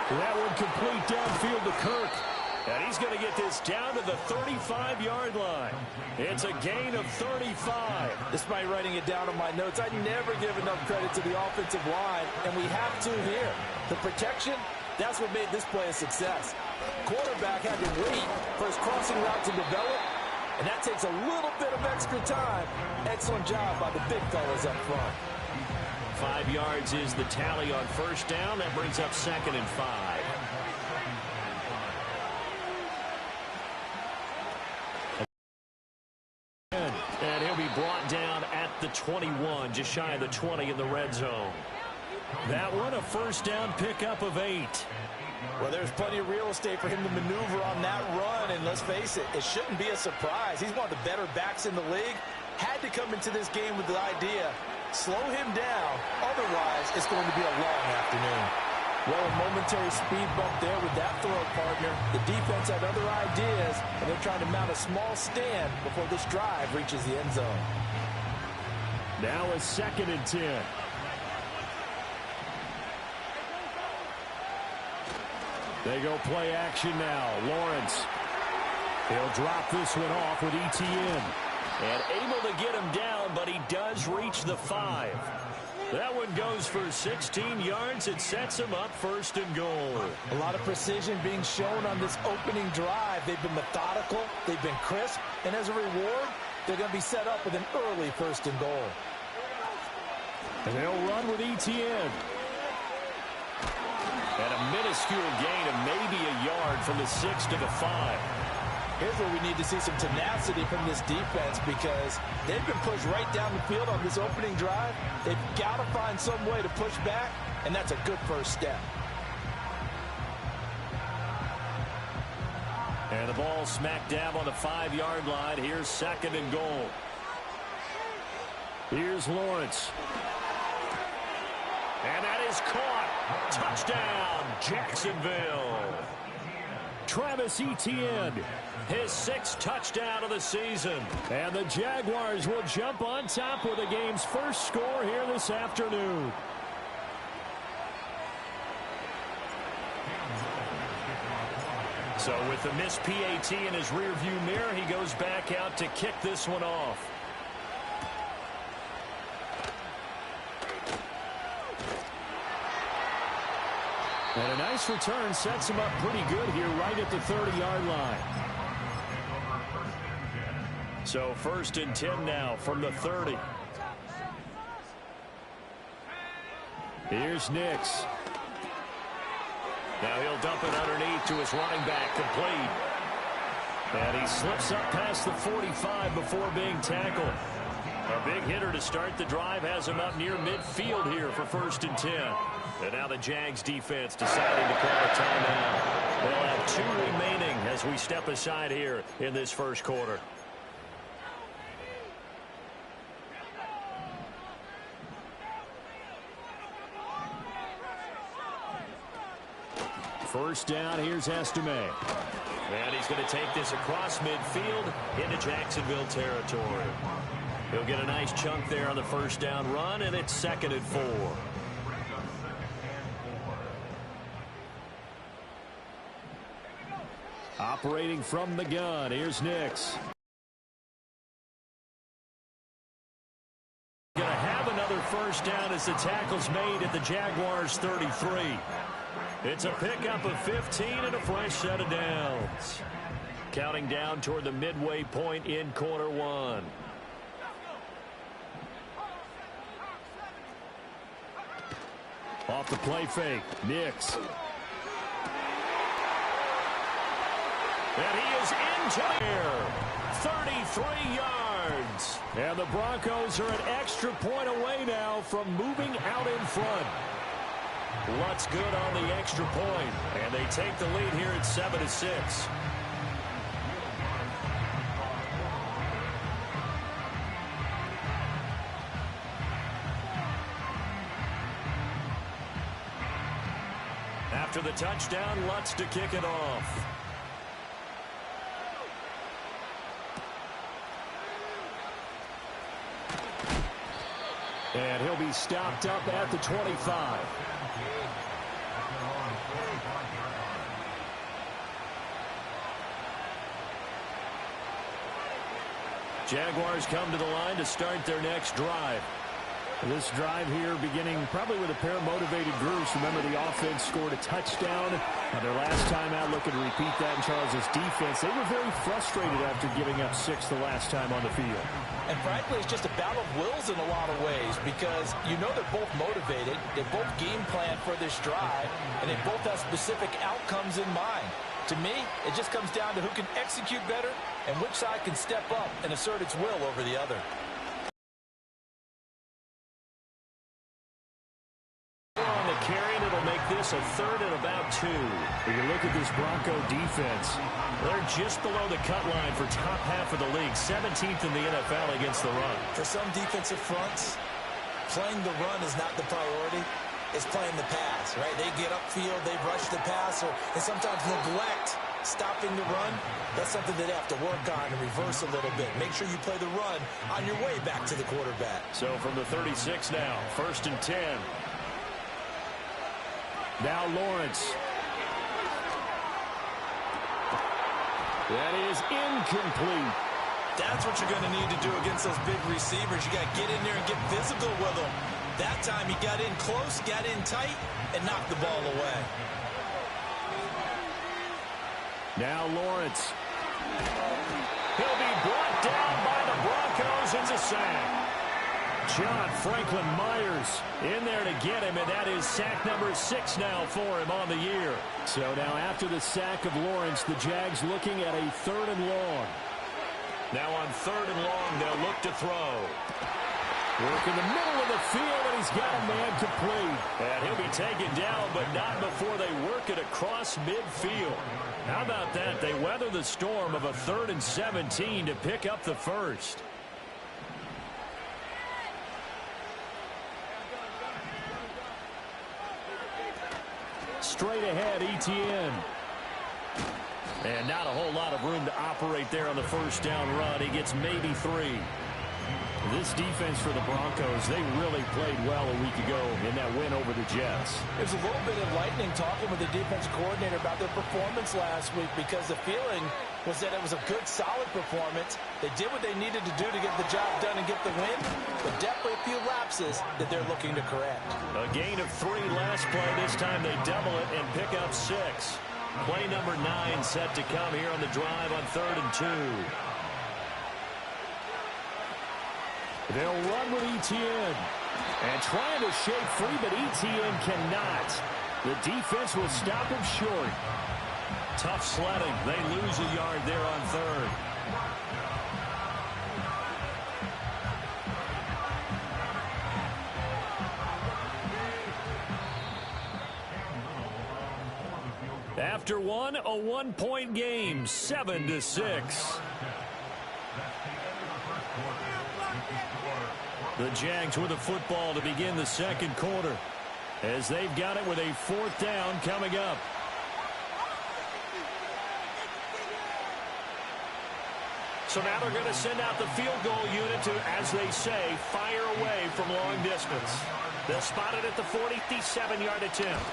That one complete downfield to Kirk. And he's going to get this down to the 35-yard line. It's a gain of 35. Despite writing it down on my notes, I never give enough credit to the offensive line, and we have to here. The protection, that's what made this play a success. Quarterback had to wait for his crossing route to develop, and that takes a little bit of extra time. Excellent job by the big fellas up front. 5 yards is the tally on first down. That brings up 2nd and 5. And he'll be brought down at the 21, just shy of the 20 in the red zone. That one, a first down pickup of 8. Well, there's plenty of real estate for him to maneuver on that run, and let's face it, it shouldn't be a surprise. He's one of the better backs in the league. Had to come into this game with the idea, slow him down, otherwise it's going to be a long afternoon. Well, a momentary speed bump there with that throw partner. The defense had other ideas, and they're trying to mount a small stand before this drive reaches the end zone. Now a 2nd and 10. They go play action now. Lawrence. He'll drop this one off with ETN. And able to get him down, but he does reach the 5. That one goes for 16 yards. It sets him up 1st and goal. A lot of precision being shown on this opening drive. They've been methodical. They've been crisp. And as a reward, they're going to be set up with an early 1st and goal. And they'll run with ETN. And a minuscule gain of maybe a yard from the 6 to the 5. Here's where we need to see some tenacity from this defense because they've been pushed right down the field on this opening drive. They've got to find some way to push back, and that's a good first step. And the ball smack dab on the 5-yard line. Here's 2nd and goal. Here's Lawrence. And that is caught. Touchdown, Jacksonville. Travis Etienne, his 6th touchdown of the season. And the Jaguars will jump on top with the game's first score here this afternoon. So with the missed PAT in his rearview mirror, he goes back out to kick this one off. And a nice return sets him up pretty good here right at the 30-yard line. So 1st and 10 now from the 30. Here's Nix. Now he'll dump it underneath to his running back, complete. And he slips up past the 45 before being tackled. A big hitter to start the drive has him up near midfield here for 1st and 10. And now the Jags defense deciding to call a timeout. They'll have 2 remaining as we step aside here in this first quarter. First down, here's Estime. And he's going to take this across midfield into Jacksonville territory. He'll get a nice chunk there on the first down run, and it's 2nd and 4. Operating from the gun, here's Nix. Going to have another first down as the tackle's made at the Jaguars' 33. It's a pickup of 15 and a fresh set of downs. Counting down toward the midway point in quarter 1. Off the play fake, Nix. And he is into the air. 33 yards. And the Broncos are an extra point away now from moving out in front. What's good on the extra point? And they take the lead here at 7-6. After the touchdown, Lutz to kick it off. And he'll be stopped up at the 25. Jaguars come to the line to start their next drive. This drive here beginning probably with a pair of motivated groups. Remember, the offense scored a touchdown. Their last time out, looking to repeat that in Charles' defense. They were very frustrated after giving up 6 the last time on the field. And frankly, it's just a battle of wills in a lot of ways because you know they're both motivated. They both game plan for this drive, and they both have specific outcomes in mind. To me, it just comes down to who can execute better and which side can step up and assert its will over the other. On the carry, and it'll make this a 3rd and about 2. When you look at this Bronco defense, they're just below the cut line for top half of the league, 17th in the NFL against the run. For some defensive fronts, playing the run is not the priority. It's playing the pass, right? They get upfield, they rush the passer, and sometimes neglect stopping the run. That's something that they have to work on and reverse a little bit. Make sure you play the run on your way back to the quarterback. So from the 36 now, 1st and 10. Now Lawrence. That is incomplete. That's what you're going to need to do against those big receivers. You got to get in there and get physical with them. That time he got in close, got in tight, and knocked the ball away. Now Lawrence. He'll be brought down by the Broncos. It's a sack. John Franklin Myers in there to get him, and that is sack number 6 now for him on the year. So now after the sack of Lawrence, the Jags looking at a 3rd and long. Now on 3rd and long, they'll look to throw. Work in the middle of the field, and he's got a man complete. And he'll be taken down, but not before they work it across midfield. How about that? They weather the storm of a 3rd and 17 to pick up the first. Straight ahead, Etienne. And not a whole lot of room to operate there on the first down run. He gets maybe 3. This defense for the Broncos, they really played well a week ago in that win over the Jets. There's a little bit enlightening talking with the defense coordinator about their performance last week because the feeling was that it was a good, solid performance. They did what they needed to do to get the job done and get the win, but definitely a few lapses that they're looking to correct. A gain of 3 last play. This time they double it and pick up 6. Play number 9 set to come here on the drive on 3rd and 2. They'll run with Etienne. And trying to shake free, but Etienne cannot. The defense will stop him short. Tough sledding. They lose a yard there on 3rd. After one, a 1-point game, 7-6. The Jags with the football to begin the second quarter as they've got it with a 4th down coming up. So now they're going to send out the field goal unit to, as they say, fire away from long distance. They'll spot it at the 47-yard attempt.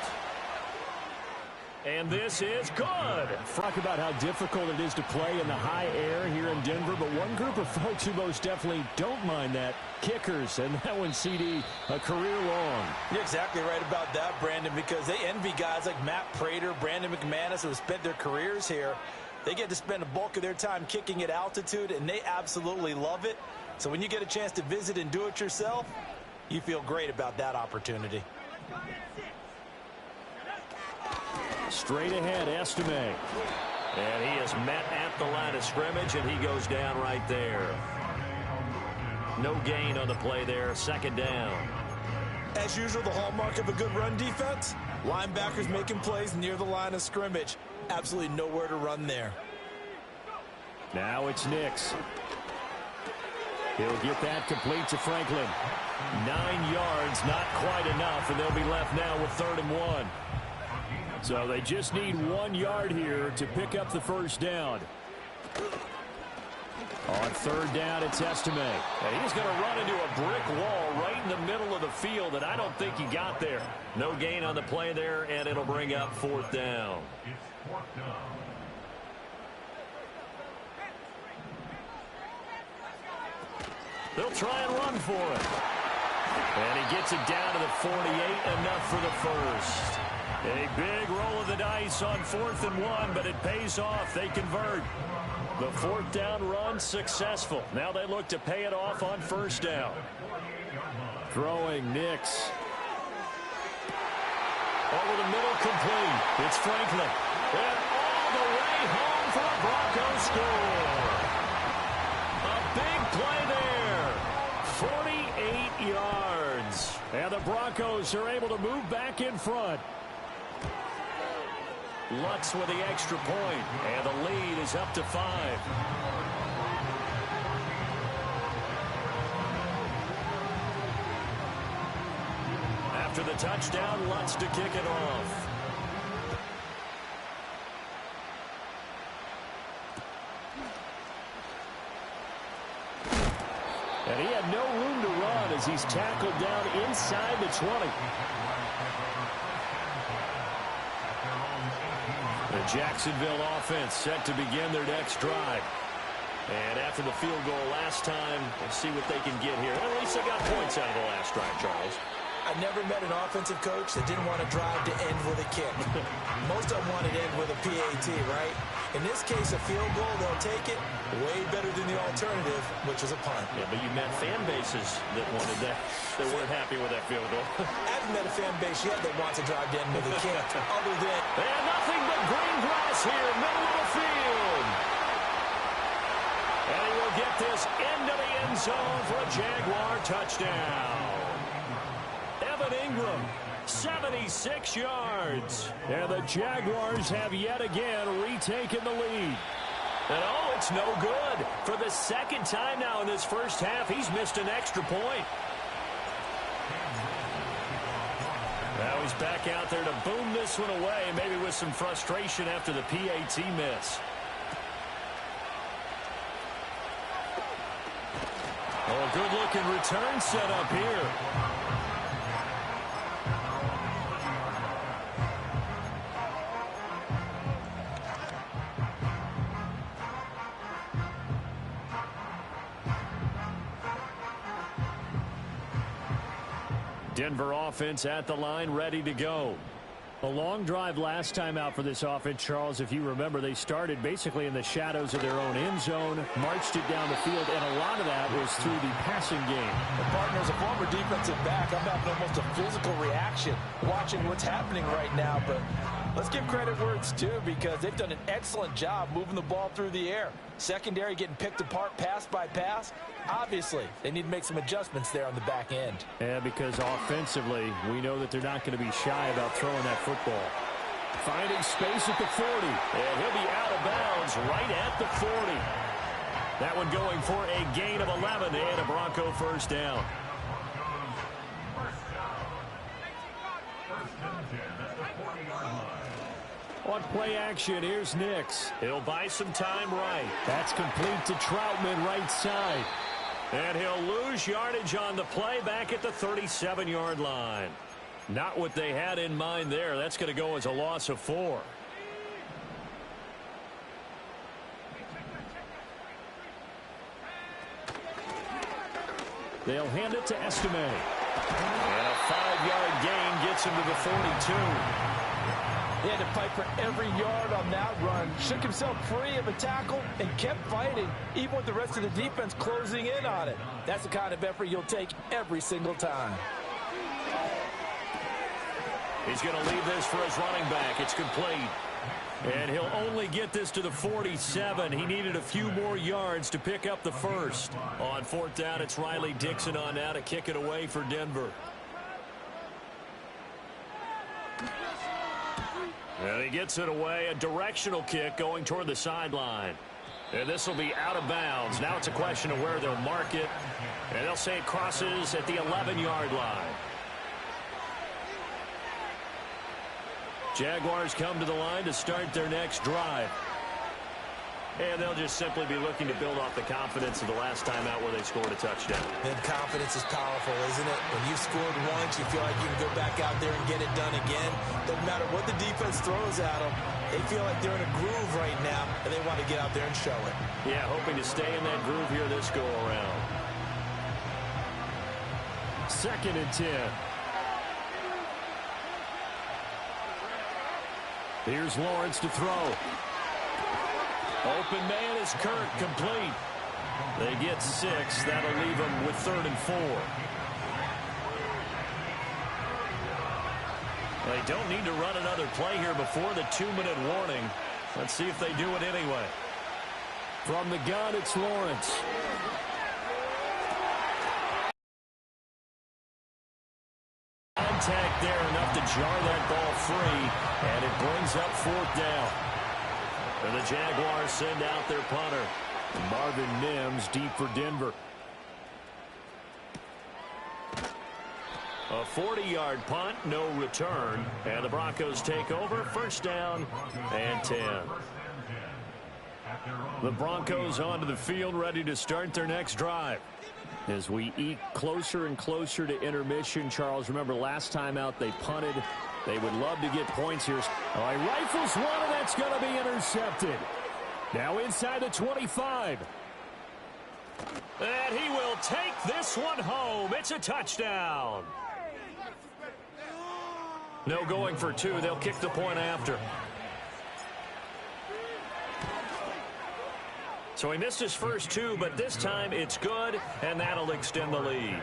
And this is good. Talk about how difficult it is to play in the high air here in Denver, but one group of folks who most definitely don't mind that, kickers, and that one, CD, a career long. You're exactly right about that, Brandon, because they envy guys like Matt Prater, Brandon McManus, who have spent their careers here. They get to spend a bulk of their time kicking at altitude, and they absolutely love it. So when you get a chance to visit and do it yourself, you feel great about that opportunity. Straight ahead, Estime. And he is met at the line of scrimmage, and he goes down right there. No gain on the play there, 2nd down. As usual, the hallmark of a good run defense, linebackers making plays near the line of scrimmage. Absolutely nowhere to run there. Now it's Nix. He'll get that complete to Franklin. 9 yards, not quite enough, and they'll be left now with 3rd and 1. So they just need 1 yard here to pick up the first down. On third down, it's Estime. And he's going to run into a brick wall right in the middle of the field, and I don't think he got there. No gain on the play there, and it'll bring up fourth down. They'll try and run for it. And he gets it down to the 48, enough for the first. A big roll of the dice on 4th and 1, but it pays off. They convert. The fourth down run successful. Now they look to pay it off on first down. Throwing Nix. Over the middle, complete. It's Franklin. And all the way home for a Bronco score. A big play there. 48 yards. And the Broncos are able to move back in front. Lutz with the extra point, and the lead is up to 5. After the touchdown, Lutz to kick it off. And he had no room to run as he's tackled down inside the 20. The Jacksonville offense set to begin their next drive. And after the field goal last time, we'll see what they can get here. At least they got points out of the last drive, Charles. I never met an offensive coach that didn't want to drive to end with a kick. Most of them wanted to end with a PAT, right? In this case, a field goal, they'll take it. Way better than the alternative, which is a punt. Yeah, but you met fan bases that wanted that. They weren't happy with that field goal. I haven't met a fan base yet that wants to drive to end with a kick. Other than... And nothing but green grass here, middle of the field. And he will get this into the end zone for a Jaguar touchdown. Evan Ingram, 76 yards. And the Jaguars have yet again retaken the lead. And oh, it's no good. For the second time now in this first half, he's missed an extra point. Now he's back out there to boom this one away, maybe with some frustration after the PAT miss. Oh, good-looking return set up here. Denver offense at the line, ready to go. A long drive last time out for this offense, Charles. If you remember, they started basically in the shadows of their own end zone, marched it down the field, and a lot of that was through the passing game. The partner is a former defensive back. I'm having almost a physical reaction watching what's happening right now, but let's give credit where it's due because they've done an excellent job moving the ball through the air. Secondary getting picked apart pass by pass. Obviously, they need to make some adjustments there on the back end. Yeah, because offensively, we know that they're not going to be shy about throwing that football. Finding space at the 40. And he'll be out of bounds right at the 40. That one going for a gain of 11 and a Bronco first down. On play action, here's Nix. He'll buy some time right. That's complete to Troutman right side. And he'll lose yardage on the play back at the 37-yard line. Not what they had in mind there. That's going to go as a loss of 4. They'll hand it to Estime. And a 5-yard gain gets him to the 42. He had to fight for every yard on that run. Shook himself free of a tackle and kept fighting, even with the rest of the defense closing in on it. That's the kind of effort you'll take every single time. He's going to leave this for his running back. It's complete. And he'll only get this to the 47. He needed a few more yards to pick up the first. On fourth down, it's Riley Dixon on now to kick it away for Denver. And he gets it away, a directional kick going toward the sideline. And this will be out of bounds. Now it's a question of where they'll mark it. And they'll say it crosses at the 11-yard line. Jaguars come to the line to start their next drive. And they'll just simply be looking to build off the confidence of the last time out where they scored a touchdown. And confidence is powerful, isn't it? When you've scored once, you feel like you can go back out there and get it done again. Doesn't matter what the defense throws at them. They feel like they're in a groove right now, and they want to get out there and show it. Yeah, hoping to stay in that groove here this go-around. 2nd and 10. Here's Lawrence to throw. Open man is Kirk, complete. They get 6. That'll leave them with 3rd and 4. They don't need to run another play here before the 2-minute warning. Let's see if they do it anyway. From the gun, it's Lawrence. Contact there, enough to jar that ball free, and it brings up 4th down. And the Jaguars send out their punter. Marvin Mims deep for Denver. A 40-yard punt, no return, and the Broncos take over. 1st down and 10. The Broncos onto the field, ready to start their next drive. As we eke closer and closer to intermission, Charles, remember last time out they punted. They would love to get points here. All right, rifles one, and that's going to be intercepted. Now inside the 25. And he will take this one home. It's a touchdown. No going for 2. They'll kick the point after. So he missed his first 2, but this time it's good, and that'll extend the lead.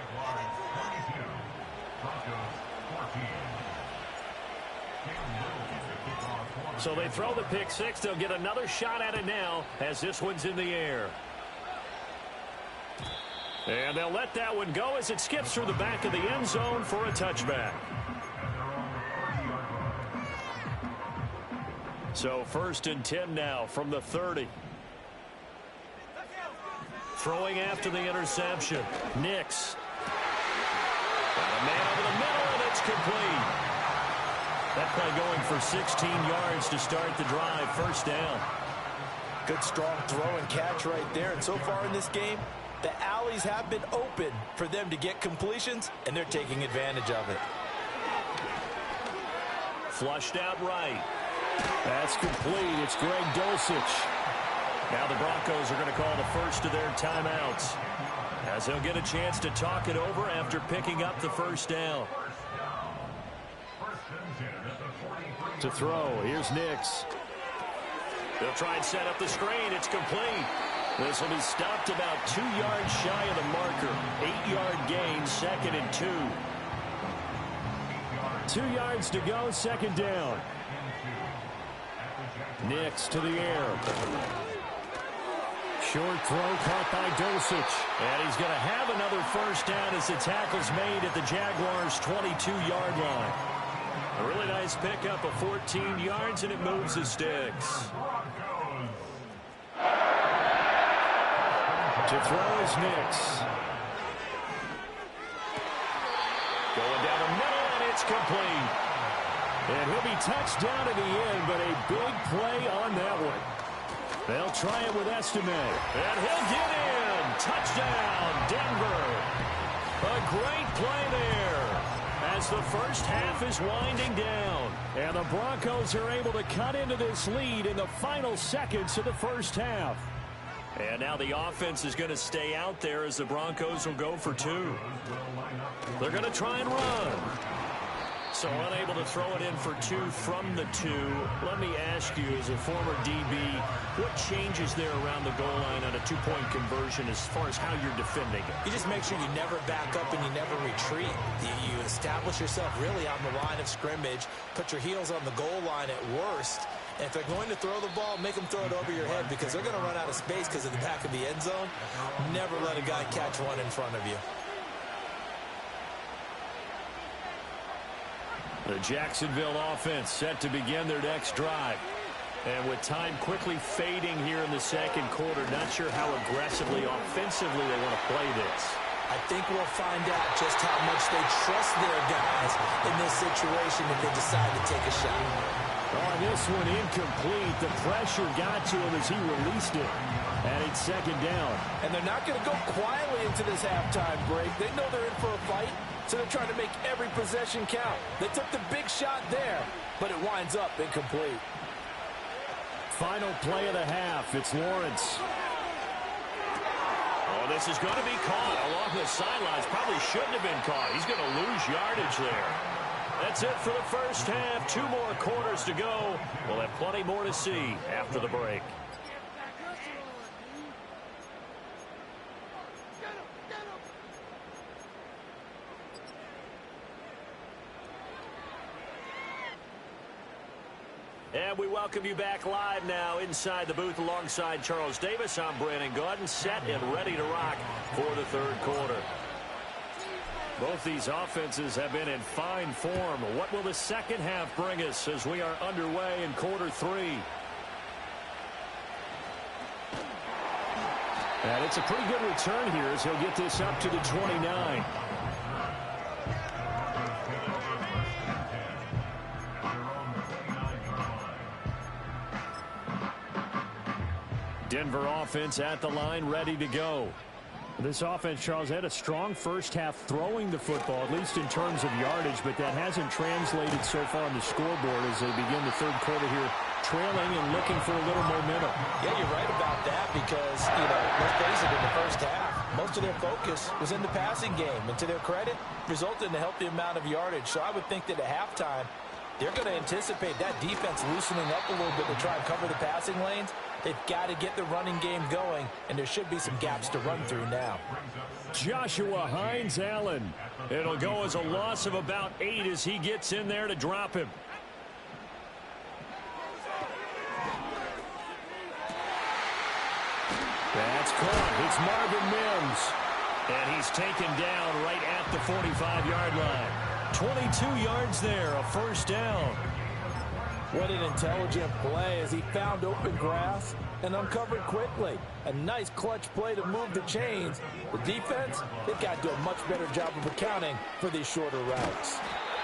So they throw the pick 6. They'll get another shot at it now as this one's in the air. And they'll let that one go as it skips through the back of the end zone for a touchback. So 1st and 10 now from the 30. Throwing after the interception. Nix. Got a man over the middle, and it's complete. That play going for 16 yards to start the drive. 1st down. Good, strong throw and catch right there. And so far in this game, the alleys have been open for them to get completions, and they're taking advantage of it. Flushed out right. That's complete. It's Greg Dulcich. Now the Broncos are going to call the first of their timeouts, as they'll get a chance to talk it over after picking up the 1st down. To throw, here's Nix. They'll try and set up the screen. It's complete. This will be stopped about 2 yards shy of the marker. 8-yard gain, 2nd and 2. 2 yards to go, 2nd down. Nix to the air. Short throw caught by Dulcich. And he's going to have another 1st down as the tackle's made at the Jaguars' 22-yard line. A really nice pickup of 14 yards, and it moves the sticks. To throw is Nix. Going down the middle, and it's complete. And he'll be touched down in the end, but a big play on that one. They'll try it with Estime. And he'll get in. Touchdown, Denver. A great play there as the 1st half is winding down. And the Broncos are able to cut into this lead in the final seconds of the 1st half. And now the offense is going to stay out there as the Broncos will go for 2. They're going to try and run. So unable to throw it in for 2 from the 2. Let me ask you, as a former DB, what changes there around the goal line on a 2-point conversion as far as how you're defending it? You just make sure you never back up and you never retreat. You establish yourself really on the line of scrimmage, put your heels on the goal line at worst, and if they're going to throw the ball, make them throw it over your head because they're going to run out of space because of the back of the end zone. Never let a guy catch one in front of you. The Jacksonville offense set to begin their next drive. And with time quickly fading here in the 2nd quarter, not sure how aggressively, offensively they want to play this. I think we'll find out just how much they trust their guys in this situation if they decide to take a shot. On this one, incomplete. The pressure got to him as he released it. And it's second down. And they're not going to go quietly into this halftime break. They know they're in for a fight, so they're trying to make every possession count. They took the big shot there, but it winds up incomplete. Final play of the half. It's Lawrence. Oh, this is going to be caught along the sidelines. Probably shouldn't have been caught. He's going to lose yardage there. That's it for the first half. 2 more quarters to go. We'll have plenty more to see after the break. And we welcome you back live now inside the booth alongside Charles Davis. I'm Brandon Gaudin, set and ready to rock for the third quarter. Both these offenses have been in fine form. What will the second half bring us as we are underway in quarter 3? And it's a pretty good return here as he'll get this up to the 29. Denver offense at the line, ready to go. This offense, Charles, had a strong first half throwing the football, at least in terms of yardage, but that hasn't translated so far on the scoreboard as they begin the third quarter here, trailing and looking for a little momentum. Yeah, you're right about that because, let's face it, in the first half, most of their focus was in the passing game. And to their credit, resulted in a healthy amount of yardage. So I would think that at halftime, they're going to anticipate that defense loosening up a little bit to try and cover the passing lanes. They've got to get the running game going, and there should be some gaps to run through now. Joshua Hines-Allen. It'll go as a loss of about 8 as he gets in there to drop him. That's caught. It's Marvin Mims. And he's taken down right at the 45-yard line. 22 yards there, a first down. What an intelligent play as he found open grass and uncovered quickly. A nice clutch play to move the chains. The defense, they've got to do a much better job of accounting for these shorter routes.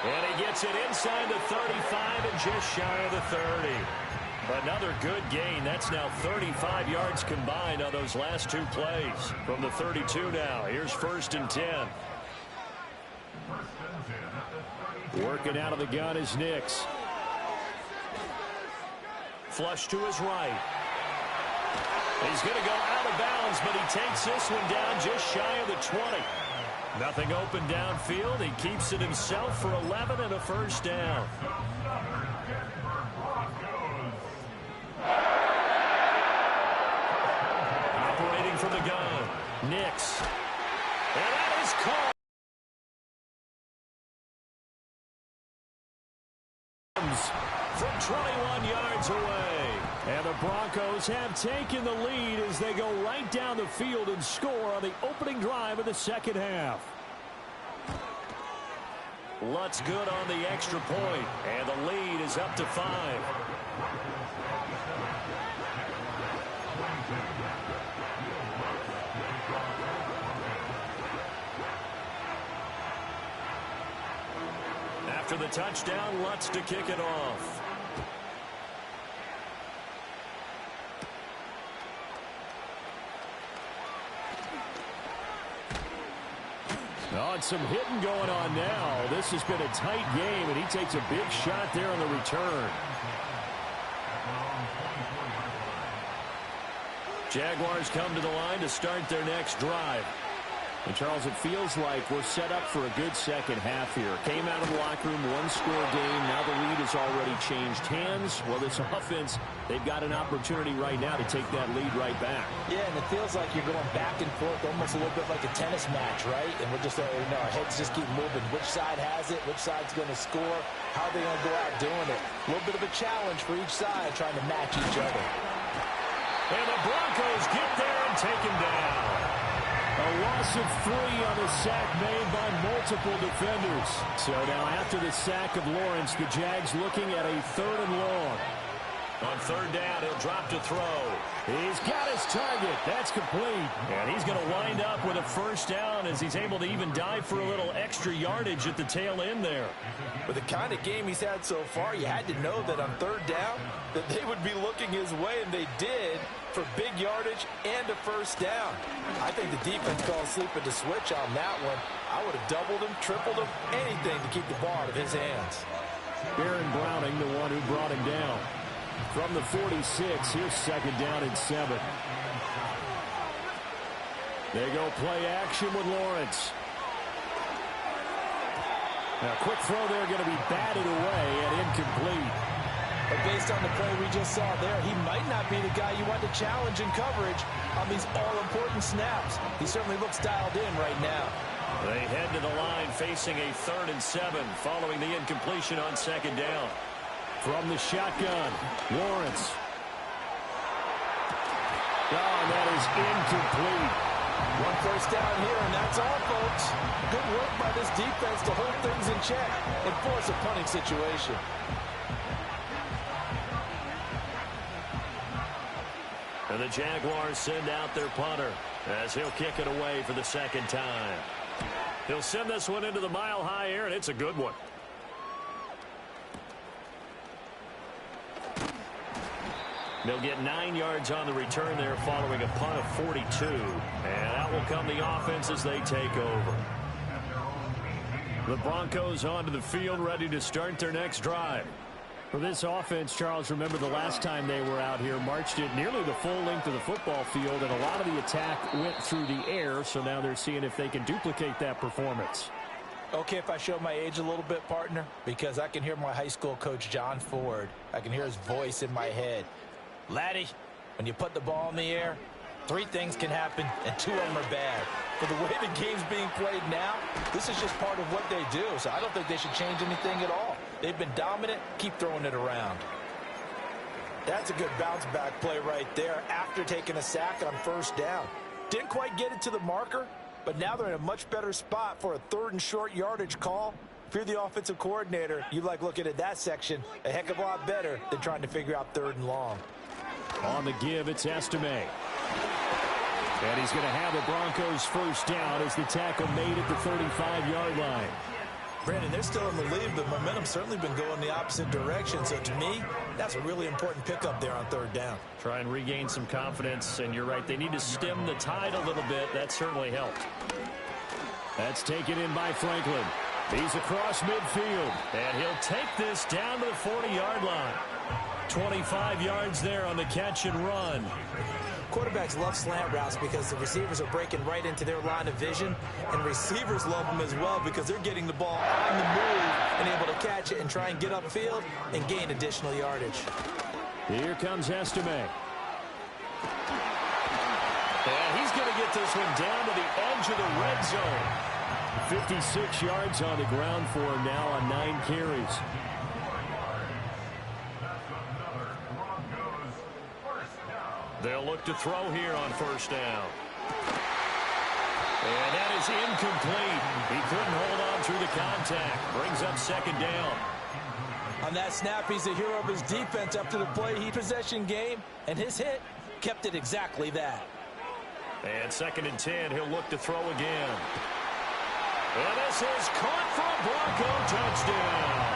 And he gets it inside the 35 and just shy of the 30. Another good gain. That's now 35 yards combined on those last 2 plays. From the 32 now, here's 1st and 10. Working out of the gun is Nix. Flush to his right. He's going to go out of bounds, but he takes this one down just shy of the 20. Nothing open downfield. He keeps it himself for 11 and a first down. Operating from the gun, Nix. And that is caught. From 21 yards away. And the Broncos have taken the lead as they go right down the field and score on the opening drive of the second half. Lutz good on the extra point, and the lead is up to 5. After the touchdown, Lutz to kick it off. Oh, and some hitting going on now. This has been a tight game, and he takes a big shot there on the return. Jaguars come to the line to start their next drive. And, Charles, it feels like we're set up for a good second half here. Came out of the locker room, 1-score game. Now the lead has already changed hands. Well, this offense, they've got an opportunity right now to take that lead right back. Yeah, and it feels like you're going back and forth almost a little bit like a tennis match, right? And we're just, our heads just keep moving. Which side has it? Which side's going to score? How are they going to go out doing it? A little bit of a challenge for each side trying to match each other. And the Broncos get there and take him down. A loss of 3 on the sack made by multiple defenders. So now after the sack of Lawrence, the Jags looking at a 3rd and long. On third down, he'll drop to throw. He's got his target. That's complete. And he's going to wind up with a first down as he's able to even dive for a little extra yardage at the tail end there. With the kind of game he's had so far, you had to know that on third down that they would be looking his way, and they did, for big yardage and a first down. I think the defense fell asleep at the switch on that one. I would have doubled him, tripled him, anything to keep the ball out of his hands. Baron Browning, the one who brought him down. From the 46, here's second down and 7. They go play action with Lawrence. Now, quick throw there, going to be batted away and incomplete. But based on the play we just saw there, he might not be the guy you want to challenge in coverage on these all-important snaps. He certainly looks dialed in right now. They head to the line facing a 3rd and 7 following the incompletion on second down. From the shotgun, Lawrence. Oh, that is incomplete. One first down here, and that's all, folks. Good work by this defense to hold things in check and force a punting situation. And the Jaguars send out their punter as he'll kick it away for the second time. He'll send this one into the mile-high air, and it's a good one. They'll get 9 yards on the return there following a punt of 42. And out will come the offense as they take over. The Broncos onto the field, ready to start their next drive. For this offense, Charles, remember the last time they were out here, marched it nearly the full length of the football field, and a lot of the attack went through the air, so now they're seeing if they can duplicate that performance. Okay, if I show my age a little bit, partner, because I can hear my high school coach, John Ford. I can hear his voice in my head. Laddie, when you put the ball in the air, 3 things can happen, and 2 of them are bad. For the way the game's being played now, this is just part of what they do, so I don't think they should change anything at all. They've been dominant. Keep throwing it around. That's a good bounce-back play right there after taking a sack on first down. Didn't quite get it to the marker, but now they're in a much better spot for a 3rd and short yardage call. If you're the offensive coordinator, you like looking at that section a heck of a lot better than trying to figure out 3rd and long. On the give, it's Estime. And he's going to have the Broncos first down as the tackle made at the 35-yard line. Brandon, they're still in the lead, but momentum's certainly been going the opposite direction. So to me, that's a really important pickup there on 3rd down. Try and regain some confidence, and you're right, they need to stem the tide a little bit. That certainly helped. That's taken in by Franklin. He's across midfield. And he'll take this down to the 40-yard line. 25 yards there on the catch and run. Quarterbacks love slant routes because the receivers are breaking right into their line of vision, and receivers love them as well because they're getting the ball on the move and able to catch it and try and get upfield and gain additional yardage. Here comes Estime. And he's going to get this one down to the edge of the red zone. 56 yards on the ground for him now on 9 carries. They'll look to throw here on first down. And that is incomplete. He couldn't hold on through the contact. Brings up second down. On that snap, he's the hero of his defense up to the play. He possession game, and his hit kept it exactly that. And 2nd and 10, he'll look to throw again. And this is caught for a Bronco touchdown.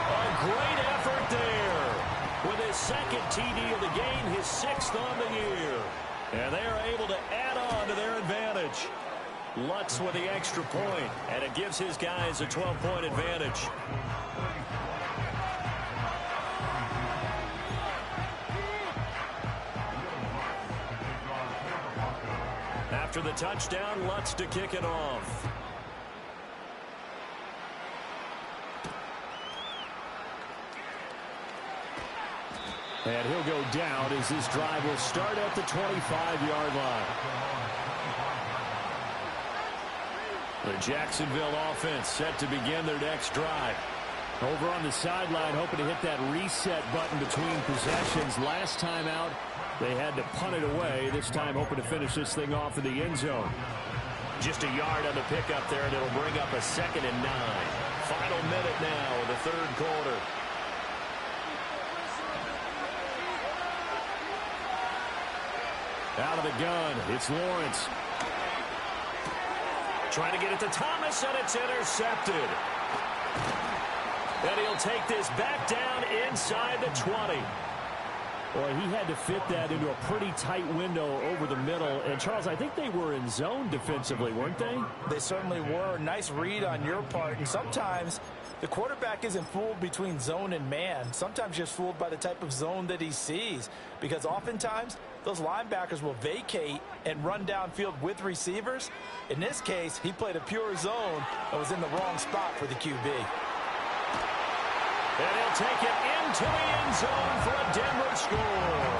A great effort there. With his 2nd TD of the game, his 6th on the year. And they are able to add on to their advantage. Lutz with the extra point, and it gives his guys a 12-point advantage. After the touchdown, Lutz to kick it off. And he'll go down as this drive will start at the 25-yard line. The Jacksonville offense set to begin their next drive. Over on the sideline, hoping to hit that reset button between possessions. Last time out, they had to punt it away. This time, hoping to finish this thing off in the end zone. Just a yard on the pickup there, and it'll bring up a 2nd and 9. Final minute now of the 3rd quarter. Out of the gun, it's Lawrence. Trying to get it to Thomas, and it's intercepted. And he'll take this back down inside the 20. Boy, he had to fit that into a pretty tight window over the middle. And, Charles, I think they were in zone defensively, weren't they? They certainly were. Nice read on your part. And sometimes the quarterback isn't fooled between zone and man. Sometimes just fooled by the type of zone that he sees. Because oftentimes, those linebackers will vacate and run downfield with receivers. In this case, he played a pure zone and was in the wrong spot for the QB. And he'll take it into the end zone for a Denver score.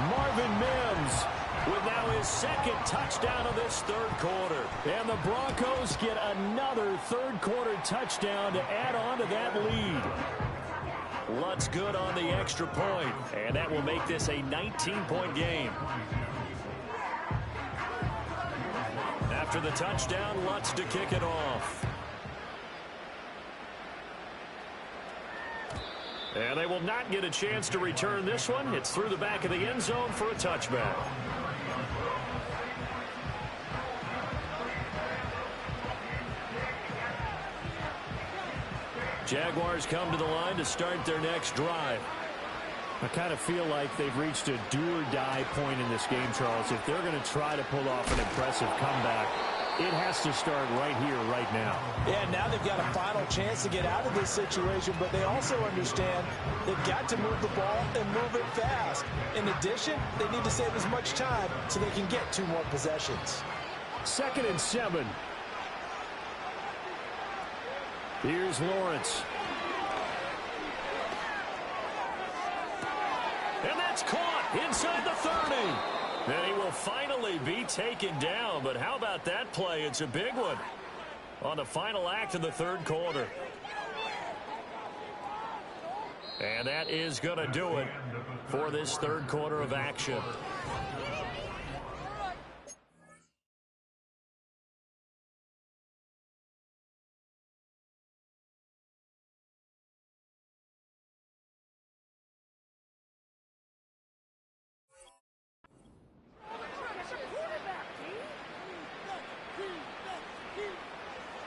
Marvin Mims with now his second touchdown of this third quarter. And the Broncos get another third-quarter touchdown to add on to that lead. Lutz good on the extra point, and that will make this a 19-point game. After the touchdown, Lutz to kick it off. And they will not get a chance to return this one. It's through the back of the end zone for a touchback. Jaguars come to the line to start their next drive. I kind of feel like they've reached a do-or-die point in this game, Charles. If they're going to try to pull off an impressive comeback, it has to start right here, right now. Yeah, now they've got a final chance to get out of this situation, but they also understand they've got to move the ball and move it fast. In addition, they need to save as much time so they can get 2 more possessions. 2nd and 7. Here's Lawrence. And that's caught inside the 30. And he will finally be taken down. But how about that play? It's a big one on the final act of the third quarter. And that is going to do it for this third quarter of action.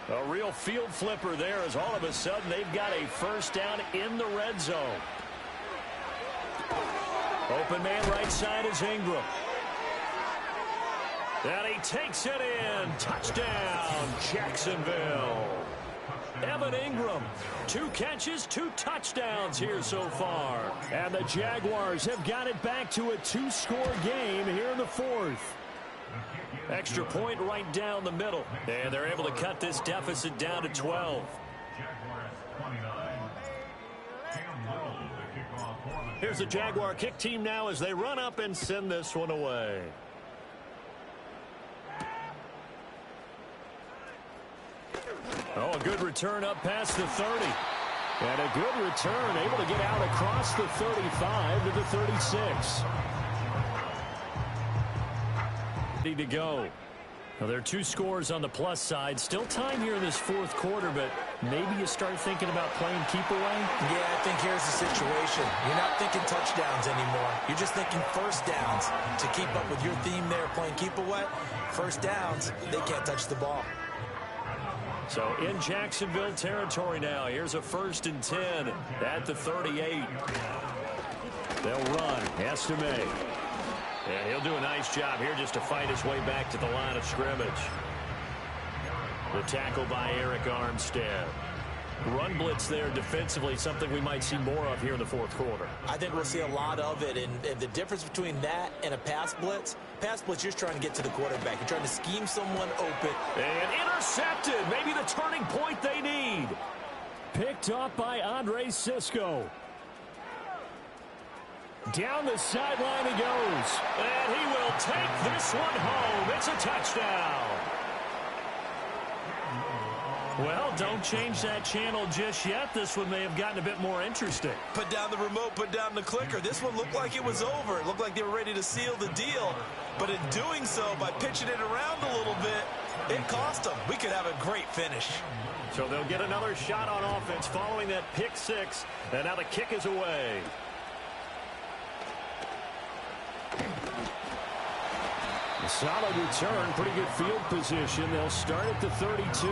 A real field flipper there as all of a sudden they've got a first down in the red zone. Open man right side is Ingram. And he takes it in. Touchdown, Jacksonville. Evan Ingram, 2 catches, 2 touchdowns here so far. And the Jaguars have got it back to a 2-score game here in the 4th. Extra point right down the middle. And they're able to cut this deficit down to 12. Here's the Jaguar kick team now as they run up and send this one away. Oh, a good return up past the 30. And a good return, able to get out across the 35 to the 36. Ready to go. Well, there are 2 scores on the plus side. Still time here in this 4th quarter, but maybe you start thinking about playing keep away? Yeah, I think here's the situation. You're not thinking touchdowns anymore. You're just thinking first downs. To keep up with your theme there, playing keep away, first downs, they can't touch the ball. So in Jacksonville territory now. Here's a 1st and 10 at the 38. They'll run. Estime. And he'll do a nice job here just to fight his way back to the line of scrimmage. The tackle by Eric Armstead. Run blitz there defensively, something we might see more of here in the 4th quarter. I think we'll see a lot of it, and the difference between that and a pass blitz, you're just trying to get to the quarterback. You're trying to scheme someone open. And intercepted. Maybe the turning point they need. Picked up by Andre Cisco. Down the sideline he goes. And he will take this one home. It's a touchdown. Well, don't change that channel just yet. This one may have gotten a bit more interesting. Put down the remote, put down the clicker. This one looked like it was over. It looked like they were ready to seal the deal. But in doing so, by pitching it around a little bit, it cost them. We could have a great finish. So they'll get another shot on offense following that pick 6. And now the kick is away. A solid return, pretty good field position. They'll start at the 32.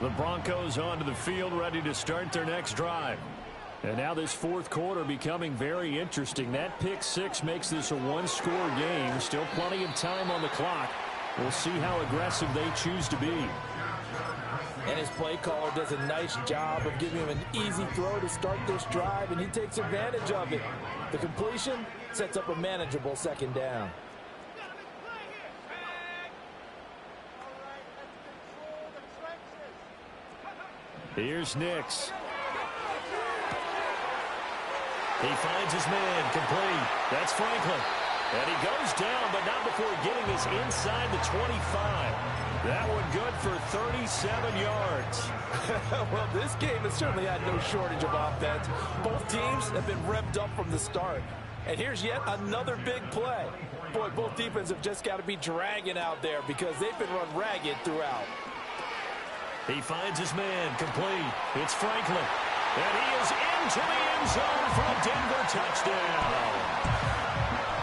The Broncos onto the field, ready to start their next drive. And now this fourth quarter becoming very interesting. That pick six makes this a one-score game. Still plenty of time on the clock. We'll see how aggressive they choose to be. And his play caller does a nice job of giving him an easy throw to start this drive, and he takes advantage of it. The completion sets up a manageable second down. Here's Nix. He finds his man, complete. That's Franklin. And he goes down, but not before getting us inside the 25. That one good for 37 yards. Well, this game has certainly had no shortage of offense. Both teams have been revved up from the start. And here's yet another big play. Boy, both defenses have just got to be dragging out there because they've been run ragged throughout. He finds his man, complete. It's Franklin. And he is into the end zone for a Denver touchdown.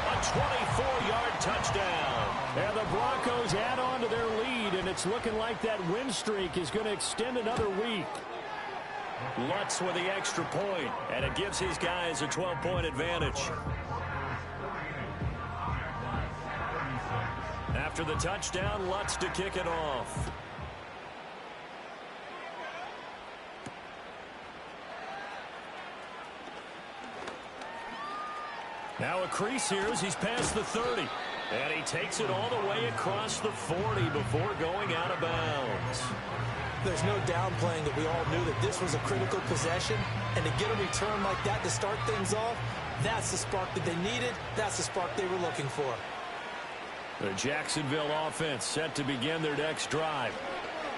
A 24-yard touchdown. And the Broncos add on to their lead, and it's looking like that win streak is going to extend another week. Lutz with the extra point, and it gives his guys a 12-point advantage. After the touchdown, Lutz to kick it off. Now a crease here as he's past the 30. And he takes it all the way across the 40 before going out of bounds. There's no downplaying that we all knew that this was a critical possession. And to get a return like that to start things off, that's the spark that they needed. That's the spark they were looking for. The Jacksonville offense set to begin their next drive.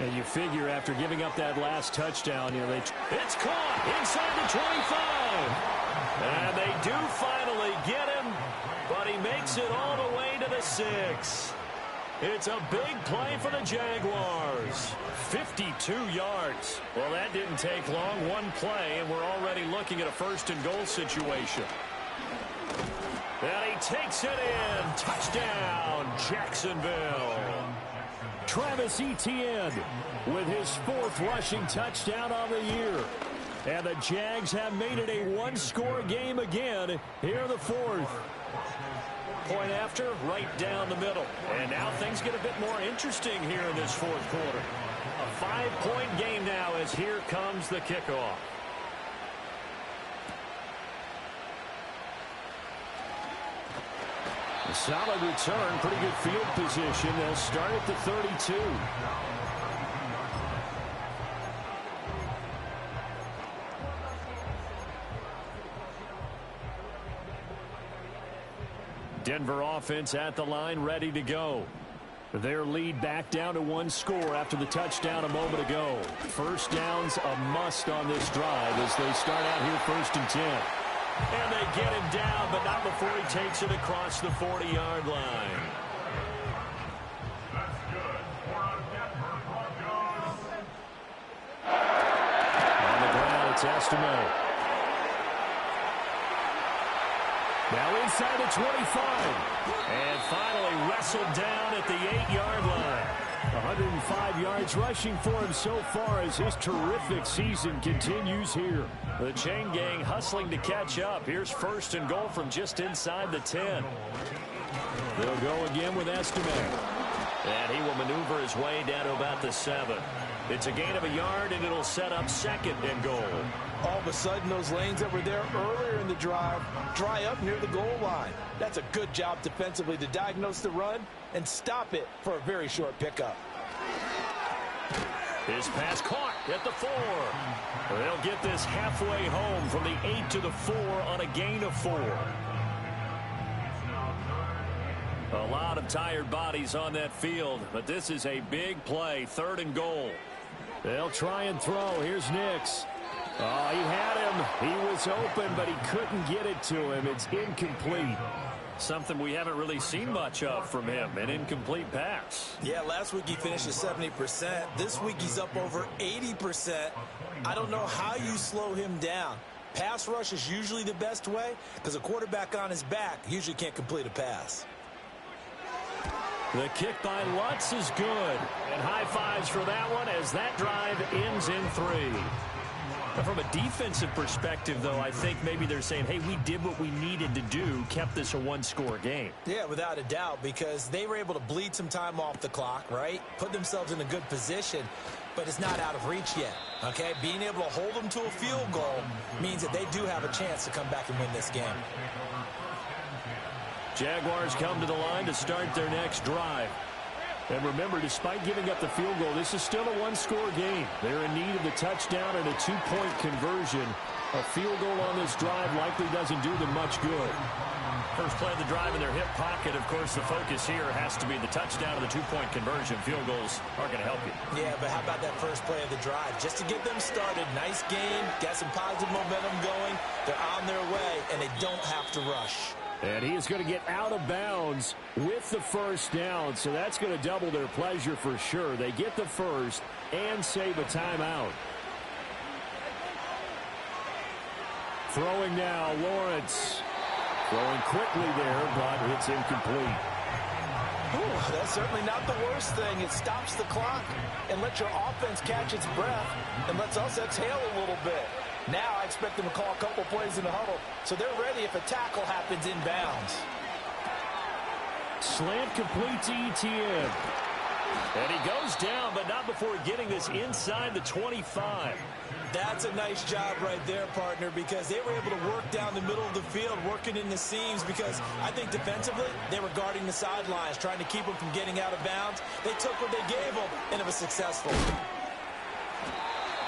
And you figure after giving up that last touchdown, It's caught inside the 25. And they do finally get him, but he makes it all the way to the 6. It's a big play for the Jaguars. 52 yards. Well, that didn't take long. One play, and we're already looking at a first-and-goal situation. And he takes it in. Touchdown, Jacksonville. Travis Etienne with his 4th rushing touchdown on the year. And the Jags have made it a one-score game again here in the 4th. Point after, right down the middle. And now things get a bit more interesting here in this 4th quarter. A 5-point game now as here comes the kickoff. A solid return, pretty good field position. They'll start at the 32. Denver offense at the line, ready to go. Their lead back down to one score after the touchdown a moment ago. First down's a must on this drive as they start out here 1st and 10. And they get him down, but not before he takes it across the 40-yard line. On the ground, it's Estime. Now inside the 25. And finally wrestled down at the 8-yard line. 105 yards rushing for him so far as his terrific season continues here. The chain gang hustling to catch up. Here's 1st and goal from just inside the 10. They'll go again with Estime. And he will maneuver his way down to about the 7. It's a gain of a yard, and it'll set up 2nd and goal. All of a sudden, those lanes that were there earlier in the drive dry up near the goal line. That's a good job defensively to diagnose the run and stop it for a very short pickup. His pass caught at the 4. They'll get this halfway home from the 8 to the 4 on a gain of 4. A lot of tired bodies on that field, but this is a big play, 3rd and goal. They'll try and throw. Here's Nix. Oh, he had him. He was open, but he couldn't get it to him. It's incomplete. Something we haven't really seen much of from him, an incomplete pass. Yeah, last week he finished at 70%. This week he's up over 80%. I don't know how you slow him down. Pass rush is usually the best way because a quarterback on his back usually can't complete a pass. The kick by Lutz is good. And high fives for that one as that drive ends in 3. From a defensive perspective, though, I think maybe they're saying, hey, we did what we needed to do, kept this a one-score game. Yeah, without a doubt, because they were able to bleed some time off the clock, right? Put themselves in a good position, but it's not out of reach yet, okay? Being able to hold them to a field goal means that they do have a chance to come back and win this game. Jaguars come to the line to start their next drive. And remember, despite giving up the field goal, this is still a one-score game. They're in need of the touchdown and a 2-point conversion. A field goal on this drive likely doesn't do them much good. First play of the drive in their hip pocket. Of course, the focus here has to be the touchdown and the 2-point conversion. Field goals aren't going to help you. Yeah, but how about that first play of the drive? Just to get them started, nice game, got some positive momentum going. They're on their way, and they don't have to rush. And he is going to get out of bounds with the first down, so that's going to double their pleasure for sure. They get the first and save a timeout. Throwing now, Lawrence. Throwing quickly there, but it's incomplete. Ooh, that's certainly not the worst thing. It stops the clock and lets your offense catch its breath and lets us exhale a little bit. Now I expect them to call a couple plays in the huddle, so they're ready if a tackle happens inbounds. Slant complete to Etienne. And he goes down, but not before getting this inside the 25. That's a nice job right there, partner, because they were able to work down the middle of the field, working in the seams, because I think defensively they were guarding the sidelines, trying to keep them from getting out of bounds. They took what they gave them, and it was successful.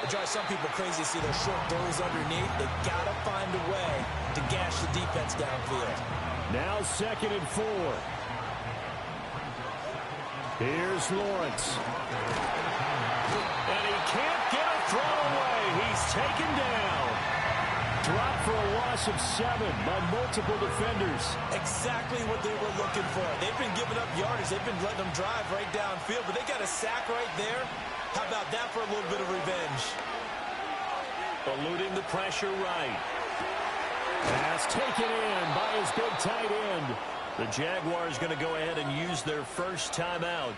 It drives some people crazy to see those short throws underneath. They got to find a way to gash the defense downfield. Now 2nd and 4. Here's Lawrence. And he can't get a throw away. He's taken down. Dropped for a loss of 7 by multiple defenders. Exactly what they were looking for. They've been giving up yardage. They've been letting them drive right downfield, but they got a sack right there. How about that for a little bit of revenge? Eluding the pressure right. Pass taken in by his big tight end. The Jaguars going to go ahead and use their first timeout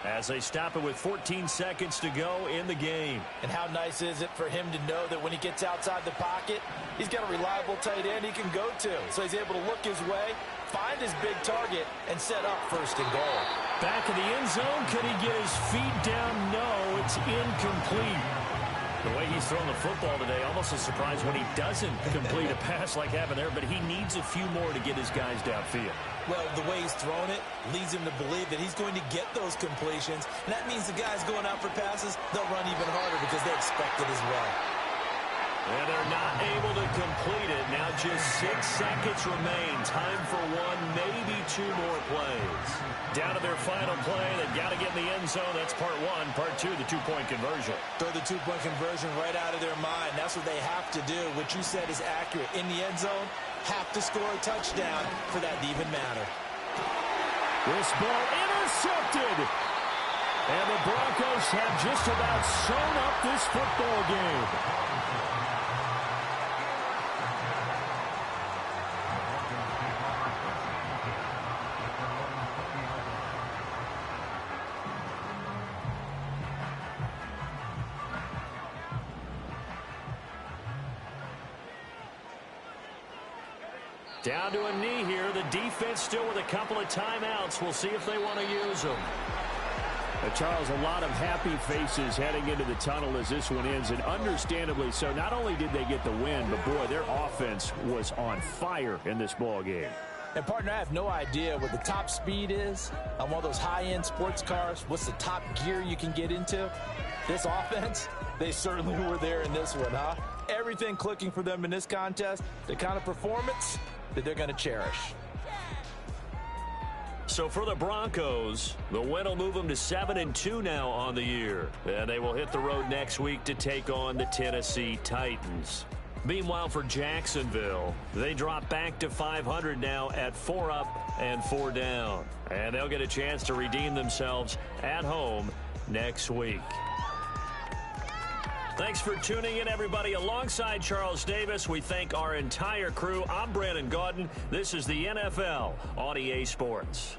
as they stop it with 14 seconds to go in the game. And how nice is it for him to know that when he gets outside the pocket, he's got a reliable tight end he can go to. So he's able to look his way, find his big target, and set up 1st and goal. Back in the end zone, can he get his feet down? No, it's incomplete. The way he's thrown the football today, almost a surprise when he doesn't complete a pass like happened there, but he needs a few more to get his guys downfield. Well, the way he's thrown it leads him to believe that he's going to get those completions, and that means the guys going out for passes, they'll run even harder because they expect it as well. And they're not able to complete it. Now just 6 seconds remain. Time for 1, maybe 2 more plays. Down to their final play. They've got to get in the end zone. That's part 1. Part 2, the 2-point conversion. Throw the 2-point conversion right out of their mind. That's what they have to do. What you said is accurate. In the end zone, have to score a touchdown for that to even matter. This ball intercepted. And the Broncos have just about sewn up this football game. Down to a knee here. The defense still with a couple of timeouts. We'll see if they want to use them. Charles, a lot of happy faces heading into the tunnel as this one ends, and understandably so. Not only did they get the win, but boy, their offense was on fire in this ball game. And partner, I have no idea what the top speed is on one of those high-end sports cars. What's the top gear you can get into? This offense, they certainly were there in this one, huh? Everything clicking for them in this contest, the kind of performance that they're going to cherish. So for the Broncos, the win will move them to 7-2 now on the year. And they will hit the road next week to take on the Tennessee Titans. Meanwhile, for Jacksonville, they drop back to 500 now at 4 up and 4 down. And they'll get a chance to redeem themselves at home next week. Thanks for tuning in, everybody. Alongside Charles Davis, we thank our entire crew. I'm Brandon Gaudin. This is the NFL on EA Sports.